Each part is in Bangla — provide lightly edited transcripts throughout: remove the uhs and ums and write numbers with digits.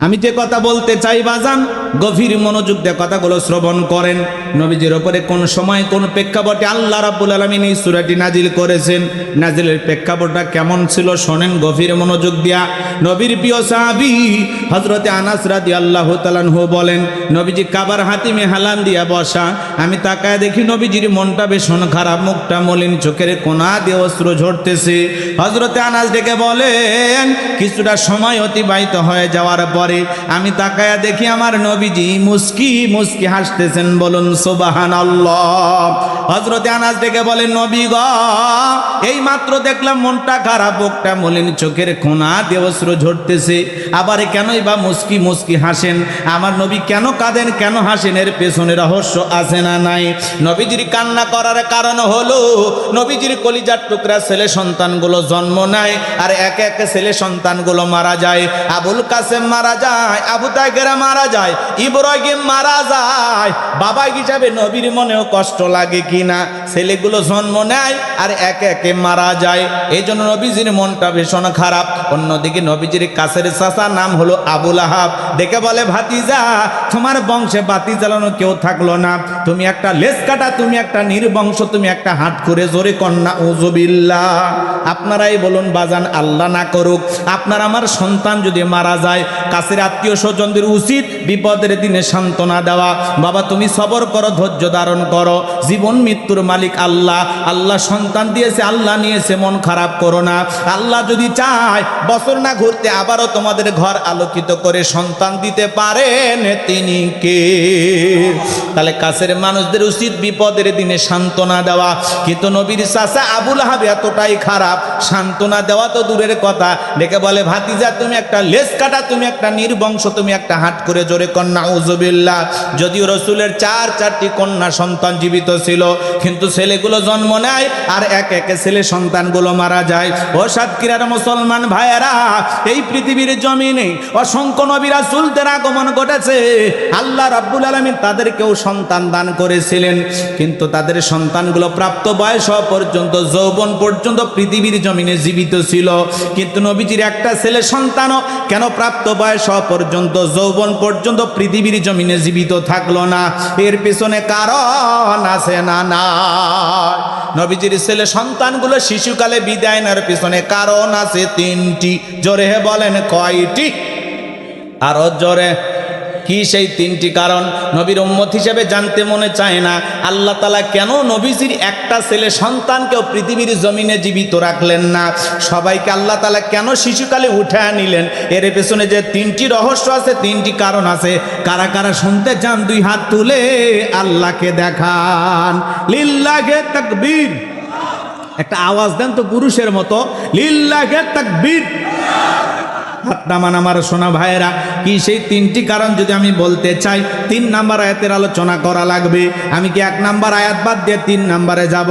আমি যে কথা বলতে চাই বাজান, গভীর মনোযোগ দিয়ে কথাগুলো শ্রবণ করেন। নবীজির ওপরে কোন সময় কোন প্রেক্ষাপটে আল্লাহ রাব্বুল আলামিন এই সূরাটি নাজিল করেছেন, নাজিলের প্রেক্ষাপটটা কেমন ছিল শোনেন গভীর মনোযোগ দিয়া। নবীর প্রিয় সাহাবী হযরতে আনাস রাদিয়াল্লাহু তাআলা আনহু বলেন, নবীজি কাবার হাতিমে হালান দিয়া বসা, আমি তাকায় দেখি নবীজির মনটা ভীষণ খারাপ, মুখটা মলিন, চোখের কোনা দিয়ে অশ্রু ঝরতেছে। হযরতে আনাস ডেকে বলেন, কিছুটা সময় অতিবাহিত হয়ে যাওয়ার পরে আমি তাকায়া দেখি আমার নবীজি মুস্কি মুস্কি হাসতেছেন। বলুন সুবহানাল্লাহ। হযরতে আনাস ডেকে বলেন, নবী গো, এই মাত্র দেখলাম মনটা খারাপ, মুখটা মলিন, চোখের কোনা দিয়ে অশ্রু ঝরতেছে, আবার কেনই বা মুস্কি মুস্কি হাসেন? আমার নবী কেন কাঁদেন, কেন হাসেন? এর পেছনে রহস্য আছে না নাই? নবীজির কান্না করার কারণ হলো নবীজির কলিজার টুকরা ছেলে সন্তানগুলো জন্ম নেয় আর একে একে ছেলে সন্তানগুলো মারা যায়। আবুল কাসেম মারা যায়, আবু তাহের মারা যায়, ইব্রাহিম মারা যায়। বাবা হিসাবে নবীর মনেও কষ্ট লাগে কিনা? ছেলেগুলো জন্ম নেয় আর একে একে মারা যায়, এই জন্য নবীজির মনটা ভীষণ খারাপ। অন্যদিকে নবীজির কাছের চাচা নাম হলো আবু লাহাব, দেখে বলে, ভাতিজা, তোমার বংশে বাতি জ্বালানো কেউ থাকলো না, তুমি একটা লেজ কাটা, তুমি একটা নির্বংশ, তুমি একটা হাত করে জোরে কন্যা উযুবিল্লাহ। আপনারাই বলুন বাজান, আল্লাহ না করুক আপনার আমার সন্তান যদি মারা যায়, কাছের আত্মীয় স্বজনদের উচিত বিপদের দিনে সান্ত্বনা দেওয়া। বাবা তুমি সবর করো, ধৈর্য ধারণ করো, জীবন মৃত্যুর মালিক আল্লাহ। আল্লাহ সন্তান দিয়েছে, আল্লাহ নিয়েছে, মন খারাপ করো না। আল্লাহ যদি চায় বছর না ঘুরতে আবারও তোমাদের ঘর আলোকিত করে সন্তান দিতে পারেন, তিনি কে? তাহলে কাছের মানুষদের উচিত বিপদের দিনে সান্ত্বনা দেওয়া। কিন্তু নবীর চাচা আবু লাহাব এতটাই খারাপ, সান্ত্বনা দেওয়া তো দূরের কথা, ডেকে বলে, ভাতিজা, তুমি একটা লেজ কাটা, তুমি একটা নির্বংশ, তুমি একটা হাট করে জোরে কন্যা উযুবিল্লাহ। যদিও রসুলের চারটি কন্যা সন্তান জীবিত ছিল, কিন্তু ছেলেগুলো জন্ম নেয় আর এক একে ছেলে সন্তানগুলো মারা যায়। ও সাতক্ষীরার মুসলমান ভাইয়েরা, এই পৃথিবীর জমিনে অসংখ্য নবী রাসূলদের আগমন ঘটেছে। আল্লাহ রাব্বুল আলামিন তাদেরকেও সন্তান দান করেছিলেন, কিন্তু তাদের সন্তানগুলো প্রাপ্ত বয়স পর্যন্ত, যৌবন পর্যন্ত পৃথিবীর জমিনে জীবিত ছিল। কিন্তু নবীজির একটা ছেলে সন্তানও কেন প্রাপ্ত বয়স পর্যন্ত, যৌবন পর্যন্ত পৃথিবীর জমিনে জীবিত থাকলো না? এর পেছনে কারণ আছে না না? নবীজির ছেলে সন্তানগুলো শিশুকালে বিদায় নেওয়ার পেছনে কারণ আছে তিনটি। জোরে বলেন কয়টি? আরো জোরে। কি সেই তিনটি কারণ? নবীর উম্মত হিসেবে জানতে মনে চায় না, আল্লাহ তাআলা কেন নবীজির একটা ছেলে সন্তানকেও পৃথিবীর জমিনে জীবিত রাখলেন না? সবাইকে আল্লাহ তাআলা কেন শিশুকালে উঠায় নিলেন? এর পেছনে যে তিনটি রহস্য আছে, তিনটি কারণ আছে। কারা কারা শুনতে চান দুই হাত তুলে আল্লাহকে দেখান। লিল্লাহে তাকবীর। একটা আওয়াজ দেন তো পুরুষের মতো, লিল্লাহে তাকবীর। হাত নামান আমার সোনা ভাইয়েরা। কি সেই তিনটি কারণ যদি আমি বলতে চাই, 3 নাম্বার আয়াতের আলোচনা করা লাগবে। আমি কি 1 নাম্বার আয়াত বাদ দিয়ে 3 নাম্বারে যাব,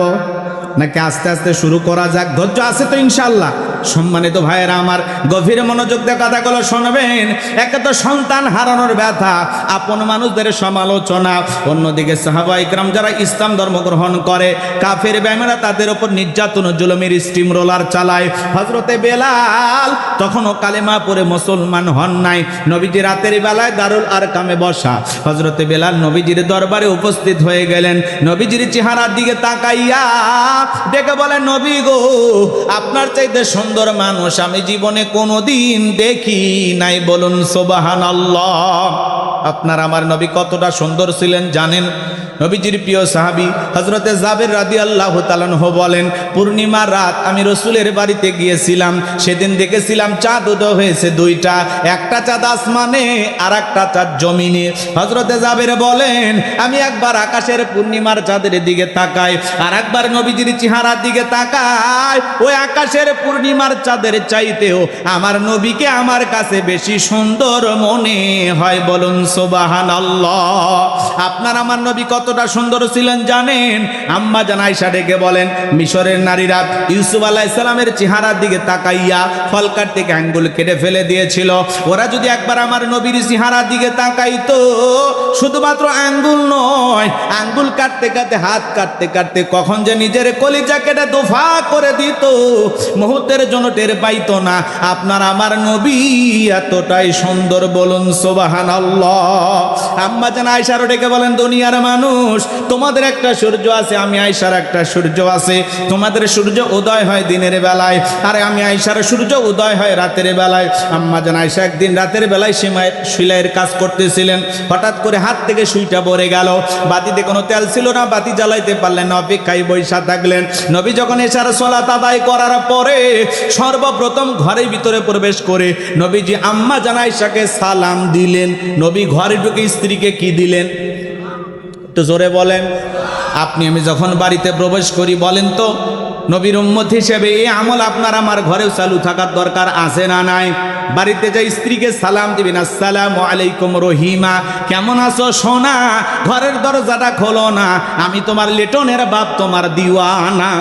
নাকি আস্তে আস্তে শুরু করা যাক? ধৈর্য আছে তো ইনশাআল্লাহ? সম্মানিত ভাইয়েরা আমার, গভীর মনোযোগ দিয়ে কথাগুলো শুনবেন। একে তো সন্তান হারানোর ব্যথা, আপন মানুষদের সমালোচনা, অন্যদিকে সাহাবা ইকরাম যারা ইসলাম ধর্ম গ্রহণ করে, কাফের বেঈমানরা তাদের উপর নির্যাতন জুলুমের স্টিম রোলার চালায়। হযরতে বেলাল তখনও কালেমা পড়ে মুসলমান হন নাই। নবীজি রাতের বেলায় দারুল আরকামে বসা, হযরতে বেলাল নবীজির দরবারে উপস্থিত হয়ে গেলেন। নবীজির চেহারার দিকে তাকাইয়া ডেকে বলেন, নবী গো, আপনার চাইতে সুন্দর মানুষ আমি জীবনে কোনোদিন দেখি নাই। বলুন সুবহানাল্লাহ। আপনার আমার নবী কতটা সুন্দর ছিলেন জানেন? নবীজির প্রিয় সাহাবী হযরতে জাবের রাদিয়াল্লাহু তাআলা আনহু বলেন, পূর্ণিমার রাত আমি রসুলের বাড়িতে গিয়েছিলাম। সেদিন দেখেছিলাম চাঁদ উদয় হয়েছে 2টা, একটা চাঁদ আসমানে আর একটা চাঁদ জমিনে। হযরতে জাবের বলেন, আমি একবার আকাশের পূর্ণিমার চাঁদের দিকে তাকাই, আর একবার নবীজির চেহারার দিকে তাকাই। ওই আকাশের পূর্ণিমার চাঁদের চাইতেও আমার নবীকে আমার কাছে বেশি সুন্দর মনে হয়। বলুন সুবহানাল্লাহ। আপনার আমার নবী কতটা সুন্দর ছিলেন জানেন? আম্মা জান আয়েশা ডেকে বলেন, মিশরের নারীরা ইউসুফ আলাইহিস সালামের চেহারার দিকে তাকাইয়া ফলকার থেকে আঙ্গুল কেটে ফেলে দিয়েছিল। ওরা যদি একবার আমার নবীর চেহারার দিকে তাকাইতো, শুধুমাত্র আঙ্গুল নয়, আঙ্গুল কাটতে কাটতে, হাত কাটতে কাটতে কখন যে নিজের কলিজা কেটে দোফা করে দিত, মুহূর্তের বছরের জন্য টের পাইতো না। আপনার আমার নবী এতটাই সুন্দর, বলুন সুবহানাল্লাহ। আম্মা জান আয়েশা ডেকে বলেন, দুনিয়ার মানুষ, তোমাদের একটা সূর্য আছে, আমি আয়েশার একটা সূর্য আছে। তোমাদের সূর্য উদয় হয় দিনের বেলায়, আর আমি আয়েশার সূর্য উদয় হয় রাতের বেলায়। আম্মা জান আয়েশা একদিন রাতের বেলায় সেলাইয়ের কাজ করতেছিলেন, হঠাৎ করে হাত থেকে সুইটা পড়ে গেল। বাতিতে কোনো তেল ছিল না, বাতি জ্বালাইতে পারলেন না, অপেক্ষায় বৈশা থাকলেন। নবী যখন এশার সালাত আদায় করার পরে সর্বপ্রথম ঘরের ভিতরে প্রবেশ করে নবীজি আম্মা জান আয়েশাকে সালাম দিলেন। নবী ঘরে ঢুকে স্ত্রীকে কি দিলেন? একটু জোরে বলেন। আপনি আমি যখন বাড়িতে প্রবেশ করি, বলেন তো নবীর উম্মত হিসেবে এই আমল আপনার আমার ঘরেও চালু থাকার দরকার আছে না নাই? বাড়িতে যাই স্ত্রীকে সালাম দিবেন, আসসালামু আলাইকুম রহিমা, কেমন আছো সোনা? ঘরের দরজাটা খোলো না, আমি তোমার লিটনের বাপ, তোমার দিওয়ানা।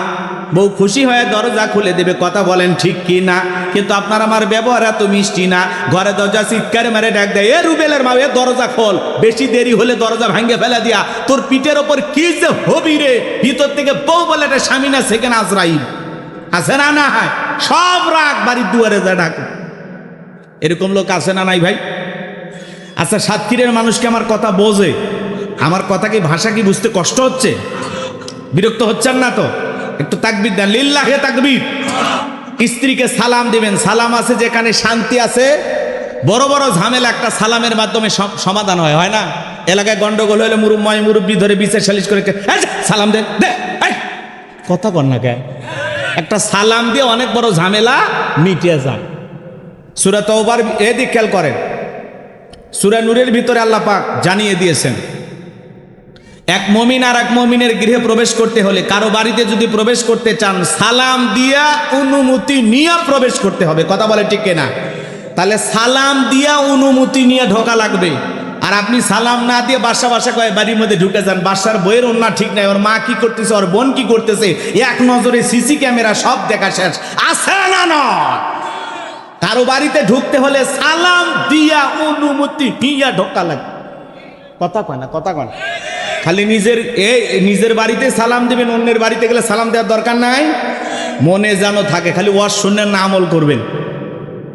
বউ খুশি হয়ে দরজা খুলে দেবে, কথা বলেন ঠিক কি না? কিন্তু আপনার আমার ব্যবহার এত মিষ্টি না। ঘরে দরজা চিৎকার মেরে ডাক দেয়, এ রুবেলের মা, এ দরজা খোল, বেশি দেরি হলে দরজা ভাঙ্গে ফেলে দিয়া তোর পিঠের ওপর কি যে হবি রে। ভিতর থেকে বউ বলে একটা স্বামী না, সেখানে আজরাইল আছে না? না হয় সব রাগ বাড়ির দুয়ারে যা ডাকে। এরকম লোক আছে না নাই ভাই? আচ্ছা, সাতক্ষীরের মানুষকে আমার কথা বোঝে? আমার কথা কি, ভাষা কি বুঝতে কষ্ট হচ্ছে? বিরক্ত হচ্ছেন না তো? একটু তাকবীর দেন, লিল্লাহে তাকবীর। স্ত্রীকে সালাম দিবেন, সালাম আছে যেখানে শান্তি আছে। বড় বড় ঝামেলা একটা সালামের মাধ্যমে সমাধান হয় না? এলাকায় গন্ডগোল হলে মুরব্বী ধরে বিচার সালিশ করে সালাম দেন, কথা কর না কে? একটা সালাম দিয়ে অনেক বড় ঝামেলা মিটিয়ে যায়। সূরা তাওবার এদিক খেয়াল করেন, সূরা নূরের ভিতরে আল্লাহ পাক জানিয়ে দিয়েছেন, এক মুমিন আর এক মুমিনের গৃহে প্রবেশ করতে হলে, কারো বাড়িতে যদি প্রবেশ করতে চান, সালাম দিয়া অনুমতি নিয়ে প্রবেশ করতে হবে। কথা বলে ঠিক না? তাহলে সালাম দিয়া অনুমতি নিয়ে ঢোকা লাগবে। আর আপনি সালাম না দিয়ে বাসা কয়ে বাড়ির মধ্যে ঢুকে যান, বাসার বইয়ের অন্য ঠিক নাই, ওর মা কি করতেছে, ওর বোন কি করতেছে, এক নজরে সিসি ক্যামেরা সব দেখা শেষ, আছে না নয়? কারো বাড়িতে ঢুকতে হলে সালাম দিয়া অনুমতি নিয়ে ঢোকা লাগবে। কথা কয় না? কথা কয় না? খালি নিজের বাড়িতে সালাম দিবেন, অন্যের বাড়িতে গেলে সালাম দেওয়ার দরকার নাই। মনে যেন থাকে, খালি ওয়াজ শুনলেন না, আমল করবেন।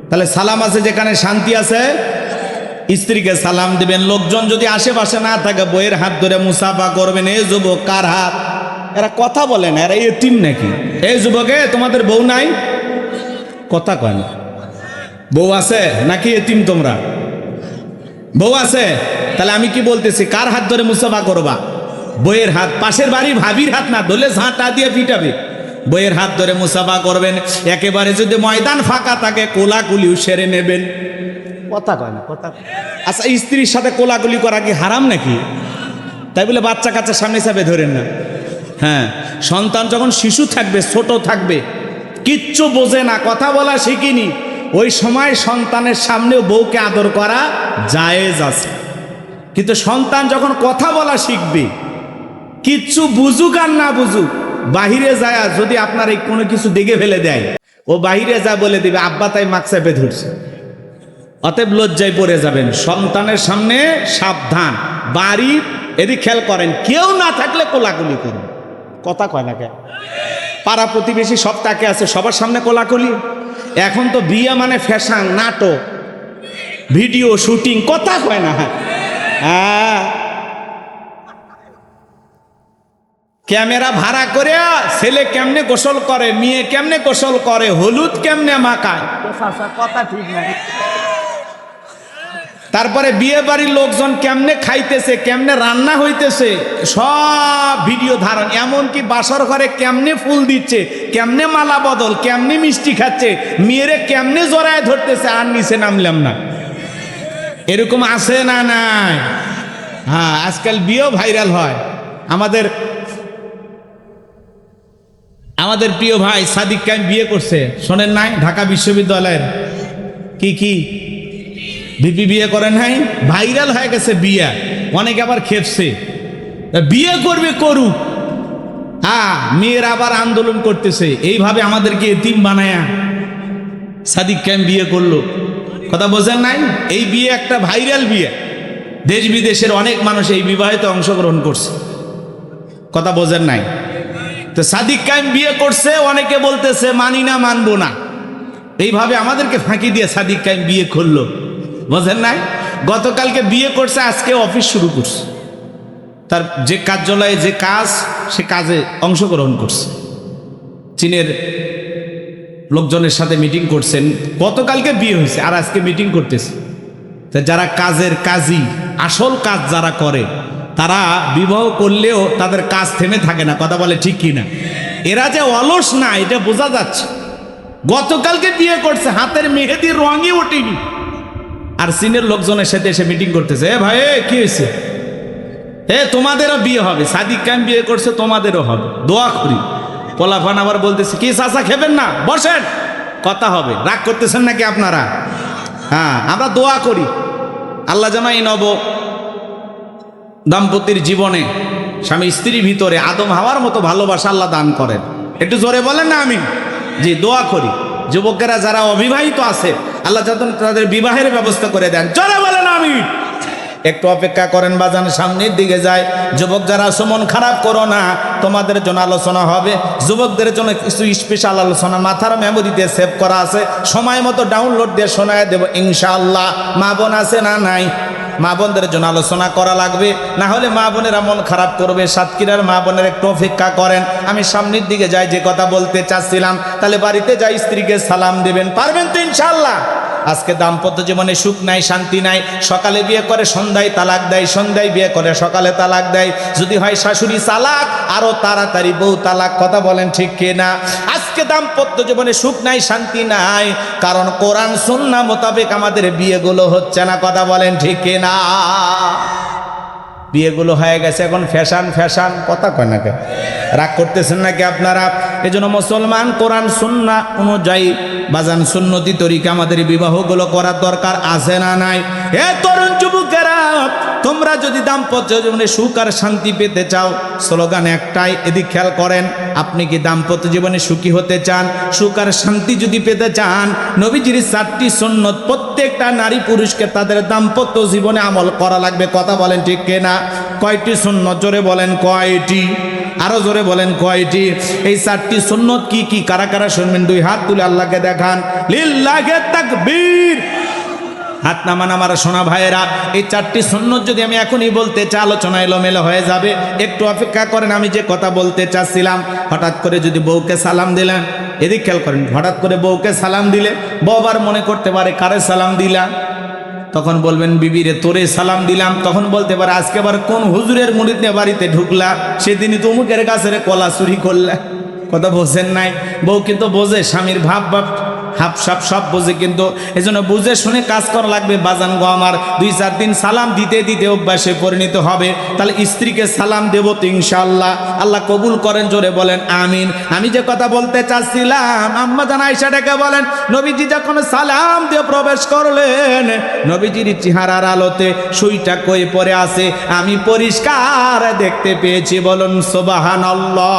তাহলে সালাম আছে যেখানে শান্তি আছে, স্ত্রীকে সালাম দিবেন। লোকজন যদি আশেপাশে না থাকে, বইয়ের হাত ধরে মুসাফা করবেন। এই যুবক, কার হাত? এরা কথা বলে না, এরা এতিম নাকি? এই যুবকে, তোমাদের বউ নাই? কথা কয় না? বউ আছে নাকি এতিম তোমরা? বউ আছে? তাহলে আমি কি বলতেছি, কার হাত ধরে মুসাফা করবা? বইয়ের হাত। পাশের বাড়ি ভাবির হাত না ধরলে ঝাঁটা দিয়ে পিটাবে। বইয়ের হাত ধরে মুসাফা করবেন। একেবারে যদি ময়দান ফাঁকা থাকে, কোলাকুলিও সেরে নেবেন। কথা কয় না? কথা। আচ্ছা, স্ত্রীর সাথে কোলাকুলি করা কি হারাম নাকি? তাই বলে বাচ্চা কাচ্চার সামনে চাপে ধরেন না। হ্যাঁ, সন্তান যখন শিশু থাকবে, ছোট থাকবে, কিচ্ছু বোঝে না, কথা বলা শিখিনি, ওই সময় সন্তানের সামনেও বউকে আদর করা জায়েজ আছে। কিন্তু সন্তান যখন কথা বলা শিখবে, কিচ্ছু বুঝুক আর না বুঝুক, বাহিরে যায় যদি আপনার এই কোনো কিছু দেখে ফেলে দেয়, ও বাহিরে যা বলে দিবে, আব্বা তাই মাক চেপে ধরছে। অতএব লজ্জায় পড়ে যাবেন। সন্তানের সামনে সাবধান। বাড়ি এদিক খেয়াল করেন, কেউ না থাকলে কোলাকুলি করুন। কথা কয় না কেন? পাড়া প্রতিবেশী সব তাকে আছে, সবার সামনে কোলাকুলি। এখন তো বিয়ে মানে ফ্যাশন, নাটক, ভিডিও শুটিং। কথা কয় না? হ্যাঁ, ক্যামেরা ভাড়া করে ছেলে কেমনে গোসল করে, মেয়ে কেমনে গোসল করে, হলুদ কেমনে মাখায়, কথা ঠিক নাই। তারপরে বিয়ে বাড়ির লোকজন কেমনে খাইতেছে, কেমনে রান্না হইতেছে, সব ভিডিও ধারণ। এমনকি বাসর ঘরে কেমনে ফুল দিচ্ছে, কেমনে মালা বদল, কেমনে মিষ্টি খাচ্ছে, মেয়েরে কেমনে জড়ায় ধরতেছে, আর নিচে নামলাম না। এরকম আছে না নাই? হ্যাঁ, আজকাল বিয়েও ভাইরাল হয়। আমাদের প্রিয় ভাই সাদিক কায়েম বিয়ে করছে, শোনেন নাই? ঢাকা বিশ্ববিদ্যালয়ের কি ভিপি বিয়ে করেন নাই? ভাইরাল হয়ে গেছে বিয়ে। অনেকে আবার খেপছে, বিয়ে করবে করুক। হ্যাঁ, মেয়েরা আবার আন্দোলন করতেছে। এইভাবে আমাদেরকে এতিম বানায়া সাদিক কায়েম বিয়ে করলো। কথা বোঝেন নাই? এই বিয়ে একটা ভাইরাল বিয়ে। দেশ বিদেশের অনেক মানুষ এই বিবাহেতে অংশগ্রহণ করছে। কথা বোঝেন নাই? তো সাদিক কায়েম বিয়ে করছে, অনেকে বলতেছে মানি না, মানবো না। এইভাবে আমাদেরকে ফাঁকি দিয়ে সাদিক কায়েম বিয়ে করলো, বোঝেন নাই? গতকালকে বিয়ে করছে, আজকে অফিস শুরু করছে, তার যে কার্যালয়ে যে কাজ, সে কাজে অংশগ্রহণ করছে। চীনের লোকজনের সাথে মিটিং করছেন, গতকালকে বিয়ে হয়েছে আর আজকে মিটিং করতেছে। তা যারা কাজের কাজী, আসল কাজ যারা করে, তারা বিবাহ করলেও তাদের কাজ থেমে থাকে না, কথা বলে ঠিক কি না? এরা যে অলস না, এটা বোঝা যাচ্ছে। গতকালকে বিয়ে করছে, হাতের মেহেদির রঙই ওঠেনি, আর চীনের লোকজনের সাথে এসে মিটিং করতেছে। এ ভাই, কি হয়েছে? তোমাদেরও বিয়ে হবে, সাদিক কায়েম বিয়ে করছে, তোমাদেরও হবে, দোয়া করি। পোলাফান আবার বলতেছে, কি চাচা খেবেন না, বসেন, কথা হবে। রাগ করতেছেন নাকি আপনারা? হ্যাঁ, আমরা দোয়া করি আল্লাহ যেন এই নব দাম্পত্যের জীবনে স্বামী স্ত্রীর ভিতরে আদম হাওয়ার মতো ভালোবাসা আল্লাহ দান করেন। একটু জোরে বলেন না আমিন। জি, দোয়া করি। যুবকেরা যারা অবিবাহিত আছে, আল্লাহ যাতে তাদের বিবাহের ব্যবস্থা করে দেন, জোরে বলেন আমিন। একটু অপেক্ষা করেন বাজান, সামনের দিকে যায়। যুবক যারা আছো, মন খারাপ করো না, তোমাদের জন্য আলোচনা হবে। যুবকদের জন্য কিছু স্পেশাল আলোচনা মাথার মেমোরিতে সেভ করা আছে, সময় মতো ডাউনলোড দিয়ে শোনায় দেবো ইনশাআল্লাহ। মা বোন আছে না নাই? মা বোনদের জন্য আলোচনা করা লাগবে, না হলে মা বোনেরা মন খারাপ করবে। সাতক্ষীরার মা বোনের একটু অপেক্ষা করেন, আমি সামনের দিকে যাই। যে কথা বলতে চাচ্ছিলাম, তাহলে বাড়িতে যাই স্ত্রীকে সালাম দেবেন, পারবেন তো ইনশাআল্লাহ? আজকে দাম্পত্য জীবনে সুখ নাই, শান্তি নাই। সকালে বিয়ে করে সন্ধ্যায় তালাক দেয়, সন্ধ্যায় বিয়ে করে সকালে তালাক দেয়। যদি হয় শাশুড়ি তালাক, আরো তাড়াতাড়ি বউ তালাক, কথা বলেন ঠিক কিনা? আজকে দাম্পত্য জীবনে সুখ নাই, শান্তি নাই, কারণ কোরআন সুন্নাহ মোতাবেক আমাদের বিয়েগুলো হচ্ছে না, কথা বলেন ঠিক কিনা? বিয়েগুলো হয়ে গেছে এখন ফ্যাশন ফ্যাশন, কথা কয় না কেন? রাগ করতেছেন নাকি আপনারা? এজন্য মুসলমান কোরআন সুন্নাহ অনুযায়ী বাজান সুন্নতি তরিকা আমাদের বিবাহগুলো করার দরকার আছে না নাই? এ তরুণ যুবকেরা, তোমরা যদি দাম্পত্য জীবনে সুখ আর শান্তি পেতে চাও, স্লোগান একটাই, এদিক খেয়াল করেন। আপনি কি দাম্পত্য জীবনে সুখী হতে চান, সুখ আর শান্তি যদি পেতে চান, নবীজির 4টি সুন্নত প্রত্যেকটা নারী পুরুষকে তাদের দাম্পত্য জীবনে আমল করা লাগবে, কথা বলেন ঠিক কিনা? কয়টি সুন্নত? জোরে বলেন কয়টি? আরো জোরে বলেন কয়টি? এই 4টি সুন্নত কি কি? কারা কারা শুনবেন? 2 হাত তুলে আল্লাহকে দেখান, লিল্লাহি তাকবীর। হাত নামান আমার সোনা ভাইয়েরা। এই 4টি সুন্নত যদি আমি এখনই বলতে চাই, আলোচনা এলোমেলো হয়ে যাবে। একটু অপেক্ষা করেন, আমি যে কথা বলতে চাচ্ছিলাম। হঠাৎ করে যদি বউকে সালাম দিলেন, এদিক খেয়াল করেন, হঠাৎ করে বউকে সালাম দিলে বউ আবার মনে করতে পারে কারে সালাম দিলাম, তখন বলবেন বিবিরে তোরে সালাম দিলাম। তখন বলতে পারে আজকে আবার কোন হুজুরের মুরিদ নিয়ে বাড়িতে ঢুকলা, সেদিনই তো অমুকের কাছে কলা চুরি করলা, কথা বোঝেন নাই? বউ কিন্তু বোঝে স্বামীর ভাব ভাব হাফ সাপ সব বোঝে, কিন্তু এজন্য বুঝে শুনে কাজ করা লাগবে বাজান গো আমার। 2-4 দিন সালাম দিতে দিতে অভ্যাসে পরিণত হবে, তাহলে স্ত্রীকে সালাম দেব তো ইনশাআল্লাহ। আল্লাহ কবুল করেন, জোরে বলেন আমিন। আমি যে কথা বলতে চাচ্ছিলাম, আম্মা জান আয়েশা ডেকে বলেন, নবীজি যখন সালাম দিয়ে প্রবেশ করলেন, নবীজির চেহারার আলোতে সুইটা কই পড়ে আছে আমি পরিষ্কার দেখতে পেয়েছি। বলুন সুবহানাল্লাহ।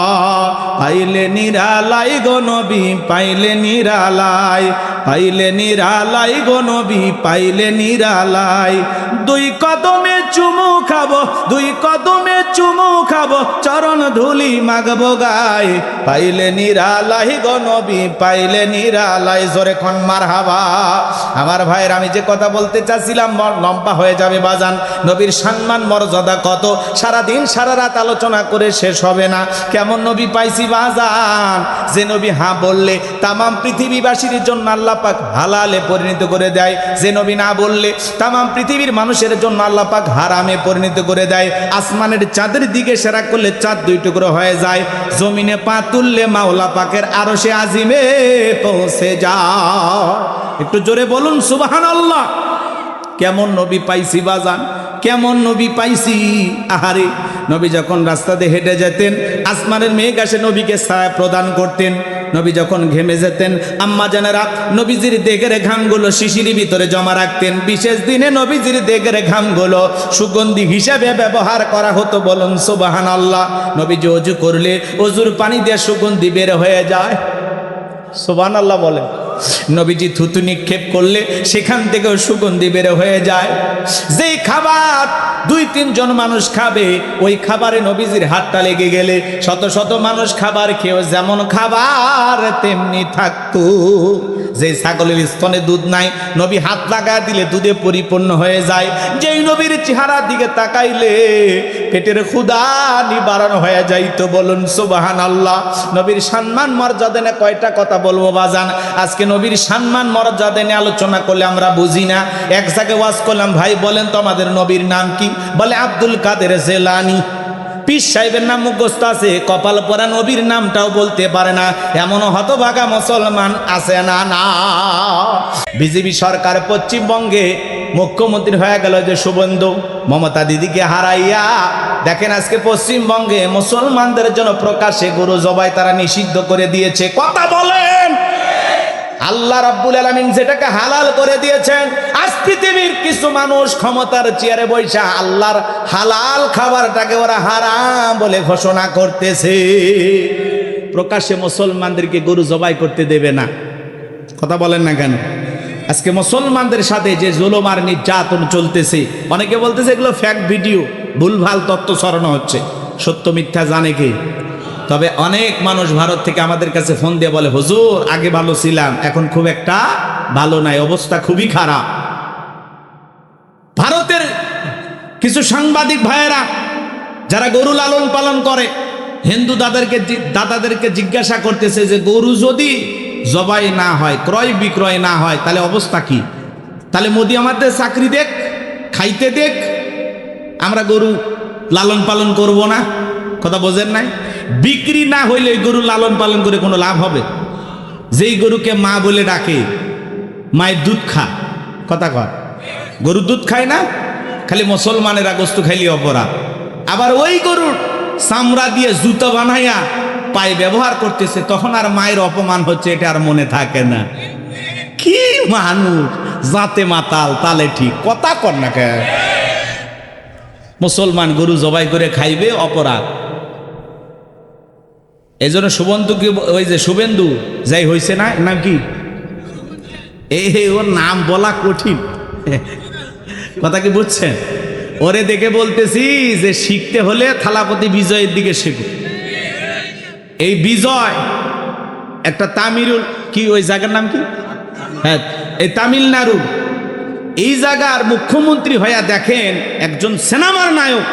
পাইলে নিরালাই গো নবী, পাইলে নিরালাই, পাইলে নিরালাই গো নবী, পাইলে নিরালাই। 2 কদমে চুমু খাবো, 2 কদমে চুমু খাবো, চরণ ধুলি মাগবো গায়, পাইলে নিরালাই গো নবী, পাইলে নিরালাই। জোরে কোন মারহাবা। আমার ভাইয়ের, আমি যে কথা বলতে চাচ্ছিলাম লম্বা হয়ে যাবে বাজান। নবীর সম্মান মর্যাদা কত, সারাদিন সারা রাত আলোচনা করে শেষ হবে না। কেমন নবী পাইছি বাজান, যে নবী হ্যাঁ বললে তামাম পৃথিবীবাসীর জন্য আল্লাহ পাক হালালে পরিণত করে দেয়, যে নবী না বললে তামাম পৃথিবীর মানুষের জন্য আল্লাহ পাক হারামে পরিণত করে দেয়। আসমানের চাঁদের দিকে ইশারা করলে চাঁদ 2 টুকরো হয়ে যায়, জমিনে পা তুললে মাওলা পাকের আরশে আজিমে পৌঁছে যায়। একটু জোরে বলুন সুবহানাল্লাহ। কেমন নবী পাইছি বাজান, কেমন নবী পাইছি। আহারে, নবী যখন রাস্তা দিয়ে হেঁটে যেতেন, আসমানের মেঘ এসে নবীকে ছায়া প্রদান করতেন। নবী যখন ঘেমে যেতেন, আম্মা জানেরা নবীজির দেগের ঘামগুলো শিশির ভিতরে জমা রাখতেন। বিশেষ দিনে নবীজির দেগের ঘামগুলো সুগন্ধি হিসাবে ব্যবহার করা হতো। বলুন সুবহানাল্লাহ। নবীজি ওযু করলে ওযুর পানি দিয়ে সুগন্ধি বের হয়ে যায়। সুবহানাল্লাহ বলেন। নবীজি থুতু নিক্ষেপ করলে সেখান থেকেও সুগন্ধি বের হয়ে যায়। যেই খাবার 2-3 জন মানুষ খাবে, ওই খাবারে নবীজির হাতটা লেগে গেলে শত শত মানুষ খাবার খেয়েও যেমন খাবার তেমনি থাকতো। যে ছাগলের স্তনে দুধ নাই, নবী হাত লাগা দিলে দুধে পরিপূর্ণ হয়ে যায়। যেই নবীর চেহারার দিকে তাকাইলে পেটের ক্ষুধা নিবারণ হয়ে যাইতো। বলুন সুবহানাল্লাহ। নবীর সম্মান মর্যাদা নিয়ে কয়টা কথা বলবো বাজান। আজকে নবীর সম্মান মর্যাদা নিয়ে আলোচনা করলে আমরা বুঝি না। এক জায়গায় ওয়াজ করলাম, ভাই বলেন তো আমাদের নবীর নাম কি? বলে আব্দুল কাদের জেলানি। পীর সাহেবের নাম মুখস্থ আছে, কপাল পরা নবীর নামটাও বলতে পারে না, এমন হতভাগা মুসলমান আছে না? না। বিজেপি সরকার পশ্চিমবঙ্গে মুখ্যমন্ত্রী হয়ে গেল যে শুভেন্দু, মমতা দিদিকে হারাইয়া। দেখেন আজকে পশ্চিমবঙ্গে মুসলমানদের জন্য প্রকাশ্যে গরু জবাই তারা নিষিদ্ধ করে দিয়েছে। কথা বলেন। আল্লাহ রাব্বুল আলামিন যেটাকে হালাল করে দিয়েছেন, আজ পৃথিবীর কিছু মানুষ ক্ষমতার চেয়ারে বৈশা আল্লাহর হালাল খাবারটাকে ওরা হারাম বলে ঘোষণা করতেছে। প্রকাশ্যে মুসলমানদেরকে গরু জবাই করতে দেবে না। কথা বলেন না কেন? আজকে মুসলমানদের সাথে যে জুলুম আর নির্যাতন চলতেছে, অনেকে বলতেছে এগুলো ফ্যাক ভিডিও, ভুলভাল তথ্য ছড়ানো হচ্ছে। সত্য মিথ্যা জানে কে? তবে অনেক মানুষ ভারত থেকে আমাদের কাছে ফোন দিয়ে বলে, হুজুর আগে ভালো ছিলাম, এখন খুব একটা ভালো নাই, অবস্থা খুবই খারাপ। ভারতের কিছু সাংবাদিক ভাইয়েরা যারা গরু লালন পালন করে, হিন্দু দাদাদেরকে জিজ্ঞাসা করতেছে যে গরু যদি জবাই না হয়, ক্রয় বিক্রয় না হয়, তাহলে অবস্থা কি? তাহলে মোদি আমাদের চাকরি দেখ, খাইতে দেখ, আমরা গরু লালন পালন করব না। কথা বোঝেন নাই? বিক্রি না হইলে গরু লালন পালন করে কোনো লাভ হবে? যেই গরুকে মা বলে ডাকে, মায়ের দুধ খা, কথা কর, গরু দুধ খায় না, খালি মুসলমানেরা গোস্ত খাইলে অপরাধ। আবার ওই গরুর চামড়া দিয়ে জুতো বানাইয়া পায়ে ব্যবহার করতেছে, তখন আর মায়ের অপমান হচ্ছে, এটা আর মনে থাকে না। কি মানুষ, জাতে মাতাল তালে ঠিক, কথা কর না কে? মুসলমান গরু জবাই করে খাইবে, অপরাধ। এই জন্য শুভেন্দুকে, ওই যে শুভেন্দু যাই হয়েছে না, নাম কি, ওর নাম বলা কঠিন, কথা কি বুঝছেন? ওরে দেখে বলতেছি যে শিখতে হলে থালাপতি বিজয়ের দিকে শেখো। এই বিজয় একটা তামিলুল কি, ওই জায়গার নাম কি, হ্যাঁ এই তামিলনাড়ু, এই জায়গার মুখ্যমন্ত্রী হইয়া দেখেন একজন সিনেমার নায়ক,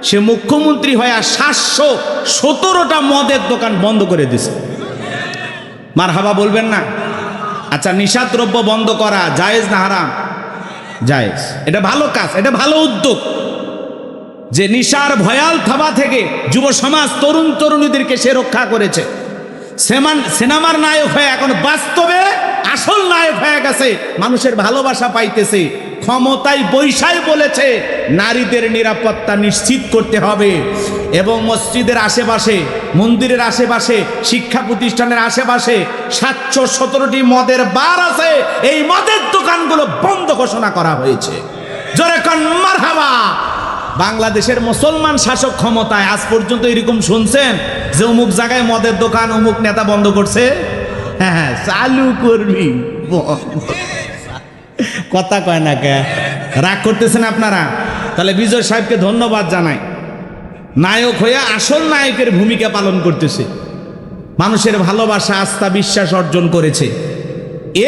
সে মুখ্যমন্ত্রী হইয়া 717টা মদের দোকান বন্ধ করে দিছে। মারহাবা বলবেন না? আচ্ছা, নিশাদ্রব্য বন্ধ করা জায়েজ না হারাম? জায়েজ। এটা ভালো কাজ, এটা ভালো উদ্যোগ যে নিশার ভয়াল থাবা থেকে যুব সমাজ, তরুণ তরুণীদেরকে সে রক্ষা করেছে। সিনেমার নায়ক হয়ে এখন বাস্তবে আসল নায়ক হয়ে গেছে, মানুষের ভালোবাসা পাইতেছে। ক্ষমতায় বৈশাই বলেছে নারীদের নিরাপত্তা নিশ্চিত করতে হবে, এবং মসজিদের আশেপাশে, মন্দিরের আশেপাশে, শিক্ষা প্রতিষ্ঠানের আশেপাশে 717টি মদের বার আছে, এই মদের দোকানগুলো বন্ধ ঘোষণা করা হয়েছে। জোরে কোন মারহাবা। বাংলাদেশের মুসলমান শাসক ক্ষমতায় আজ পর্যন্ত এরকম শুনছেন যে অমুক জায়গায় মদের দোকান অমুক নেতা বন্ধ করছে? হ্যাঁ, চালু করবি, কথা কয় না কে? রাগ করতেছেন আপনারা? তাহলে বিজয় সাহেবকে ধন্যবাদ জানাই, নায়ক হয়ে আসল নায়কের ভূমিকা পালন করতেছে, মানুষের ভালোবাসা, আস্থা, বিশ্বাস অর্জন করেছে।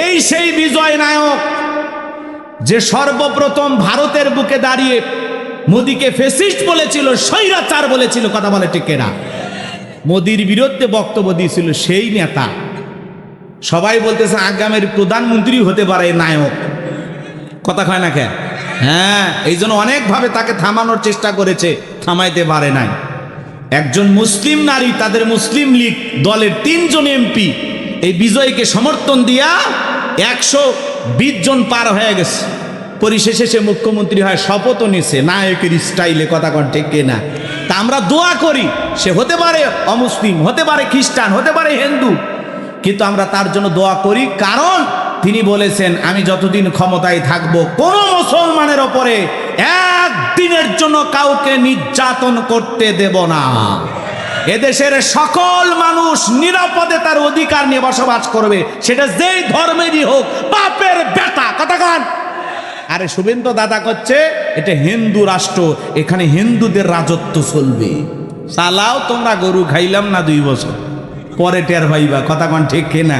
এই সেই বিজয় নায়ক যে সর্বপ্রথম ভারতের বুকে দাঁড়িয়ে মোদিকে ফ্যাসিস্ট বলেছিল, স্বৈরাচার বলেছিল। কথা বলে ঠিক না? মোদির বিরুদ্ধে বক্তব্য দিয়েছিল সেই নেতা। সবাই বলতেছে আগামীর প্রধানমন্ত্রী হতে পারে নায়ক, কথা কয় না কে? হ্যাঁ, এই জন্য অনেকভাবে তাকে থামানোর চেষ্টা করেছে, থামাইতে পারে নাই। একজন মুসলিম নারী, তাদের মুসলিম লীগ দলের 3 জন এমপি এই বিজয়কে সমর্থন দিয়া 120 জন পার হয়ে গেছে। পরিশেষে সে মুখ্যমন্ত্রী হয়, শপথও নিছে নায়কের স্টাইলে। কথা কন ঠিক কিনা? তা আমরা দোয়া করি, সে হতে পারে অমুসলিম, হতে পারে খ্রিস্টান, হতে পারে হিন্দু, কিন্তু আমরা তার জন্য দোয়া করি, কারণ তিনি বলেছেন আমি যতদিন ক্ষমতায় থাকবো কোন মুসলমানের ওপরে একদিনের জন্য কাউকে নির্যাতন করতে দেব না। এদেশের সকল মানুষ নিরাপদে তার অধিকার নিয়ে বসবাস করবে, সেটা যেই ধর্মেরই হোক। বাপের বেটা কথা কান। আরে শুভেন্দু দাদা করছে এটা হিন্দু রাষ্ট্র, এখানে হিন্দুদের রাজত্ব চলবে। সালাও তোমরা গরু খাইলাম না 2 বছর পরে টের ভাইবা, কথা কান ঠিক কিনা?